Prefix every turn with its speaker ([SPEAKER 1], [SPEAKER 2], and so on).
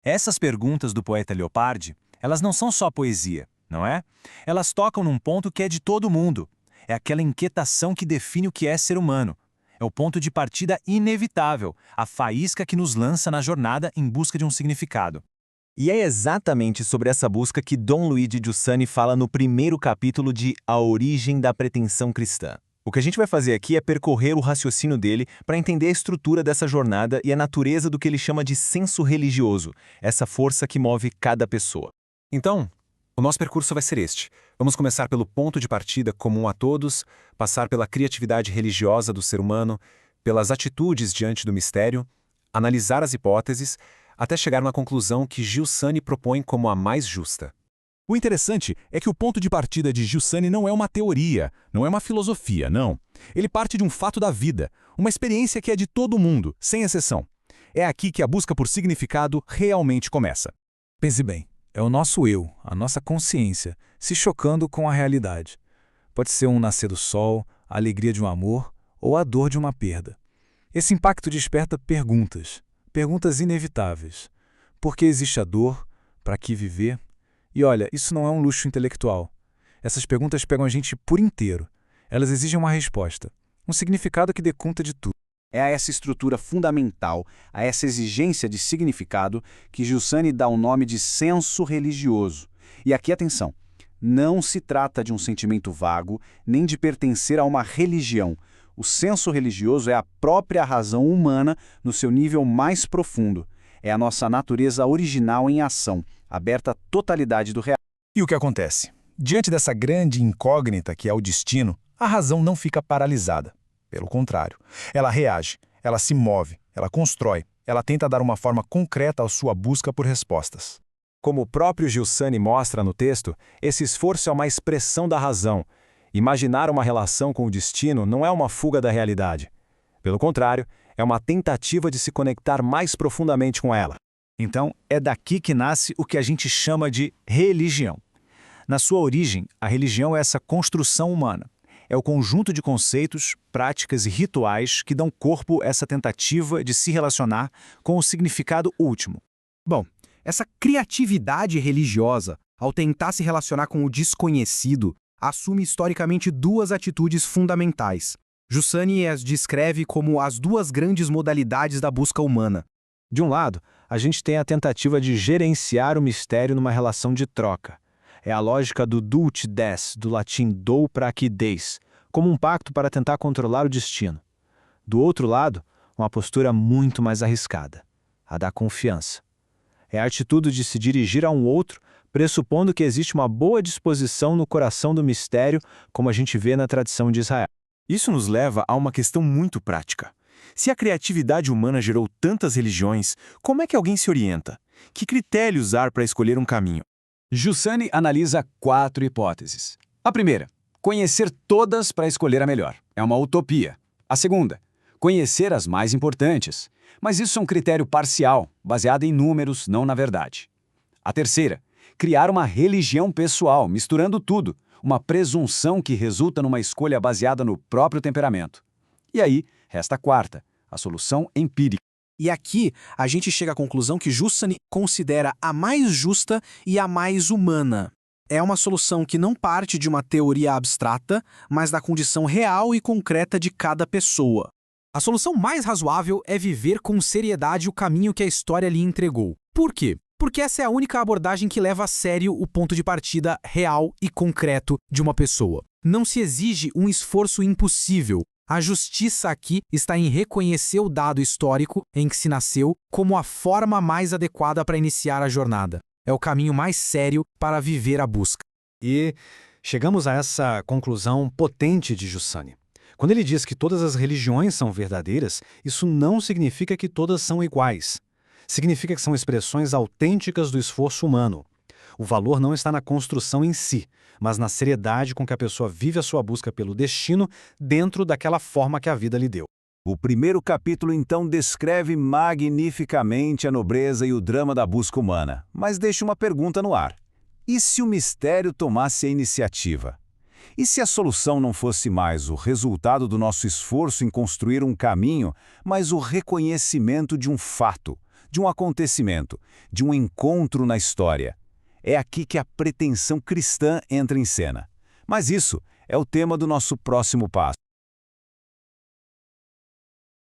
[SPEAKER 1] Essas perguntas do poeta Leopardi, elas não são só poesia, não é? Elas tocam num ponto que é de todo mundo. É aquela inquietação que define o que é ser humano. É o ponto de partida inevitável, a faísca que nos lança na jornada em busca de um significado.
[SPEAKER 2] E é exatamente sobre essa busca que Dom Luigi Giussani fala no primeiro capítulo de A Origem da Pretensão Cristã. O que a gente vai fazer aqui é percorrer o raciocínio dele para entender a estrutura dessa jornada e a natureza do que ele chama de senso religioso, essa força que move cada pessoa.
[SPEAKER 1] Então, o nosso percurso vai ser este. Vamos começar pelo ponto de partida comum a todos, passar pela criatividade religiosa do ser humano, pelas atitudes diante do mistério, analisar as hipóteses, até chegar na conclusão que Giussani propõe como a mais justa.
[SPEAKER 3] O interessante é que o ponto de partida de Giussani não é uma teoria, não é uma filosofia, não. Ele parte de um fato da vida, uma experiência que é de todo mundo, sem exceção. É aqui que a busca por significado realmente começa. Pense bem, é o nosso eu, a nossa consciência, se chocando com a realidade. Pode ser um nascer do sol, a alegria de um amor ou a dor de uma perda. Esse impacto desperta perguntas inevitáveis. Por que existe a dor? Para que viver? E olha, isso não é um luxo intelectual. Essas perguntas pegam a gente por inteiro. Elas exigem uma resposta, um significado que dê conta de tudo.
[SPEAKER 4] É a essa estrutura fundamental, a essa exigência de significado, que Giussani dá o nome de senso religioso. E aqui, atenção, não se trata de um sentimento vago, nem de pertencer a uma religião. O senso religioso é a própria razão humana no seu nível mais profundo. É a nossa natureza original em ação, aberta à totalidade do real.
[SPEAKER 3] E o que acontece? Diante dessa grande incógnita que é o destino, a razão não fica paralisada. Pelo contrário, ela reage, ela se move, ela constrói, ela tenta dar uma forma concreta à sua busca por respostas.
[SPEAKER 2] Como o próprio Giussani mostra no texto, esse esforço é uma expressão da razão. Imaginar uma relação com o destino não é uma fuga da realidade. Pelo contrário, é uma tentativa de se conectar mais profundamente com ela.
[SPEAKER 1] Então, é daqui que nasce o que a gente chama de religião. Na sua origem, a religião é essa construção humana. É o conjunto de conceitos, práticas e rituais que dão corpo a essa tentativa de se relacionar com o significado último.
[SPEAKER 5] Bom, essa criatividade religiosa, ao tentar se relacionar com o desconhecido, assume historicamente duas atitudes fundamentais. Giussani as descreve como as duas grandes modalidades da busca humana.
[SPEAKER 2] De um lado, a gente tem a tentativa de gerenciar o mistério numa relação de troca. É a lógica do dulce des, do latim dou para que deis, como um pacto para tentar controlar o destino. Do outro lado, uma postura muito mais arriscada, a da confiança. É a atitude de se dirigir a um outro, pressupondo que existe uma boa disposição no coração do mistério, como a gente vê na tradição de Israel.
[SPEAKER 1] Isso nos leva a uma questão muito prática. Se a criatividade humana gerou tantas religiões, como é que alguém se orienta? Que critério usar para escolher um caminho?
[SPEAKER 6] Giussani analisa 4 hipóteses. A primeira, conhecer todas para escolher a melhor. É uma utopia. A segunda, conhecer as mais importantes. Mas isso é um critério parcial, baseado em números, não na verdade. A terceira, criar uma religião pessoal, misturando tudo. Uma presunção que resulta numa escolha baseada no próprio temperamento. E aí, resta a quarta, a solução empírica.
[SPEAKER 5] E aqui, a gente chega à conclusão que Giussani considera a mais justa e a mais humana. É uma solução que não parte de uma teoria abstrata, mas da condição real e concreta de cada pessoa. A solução mais razoável é viver com seriedade o caminho que a história lhe entregou. Por quê? Porque essa é a única abordagem que leva a sério o ponto de partida real e concreto de uma pessoa. Não se exige um esforço impossível. A justiça aqui está em reconhecer o dado histórico em que se nasceu como a forma mais adequada para iniciar a jornada. É o caminho mais sério para viver a busca.
[SPEAKER 7] E chegamos a essa conclusão potente de Giussani. Quando ele diz que todas as religiões são verdadeiras, isso não significa que todas são iguais. Significa que são expressões autênticas do esforço humano. O valor não está na construção em si, mas na seriedade com que a pessoa vive a sua busca pelo destino dentro daquela forma que a vida lhe deu.
[SPEAKER 8] O primeiro capítulo, então, descreve magnificamente a nobreza e o drama da busca humana, mas deixa uma pergunta no ar. E se o mistério tomasse a iniciativa? E se a solução não fosse mais o resultado do nosso esforço em construir um caminho, mas o reconhecimento de um fato, de um acontecimento, de um encontro na história. É aqui que a pretensão cristã entra em cena. Mas isso é o tema do nosso próximo passo.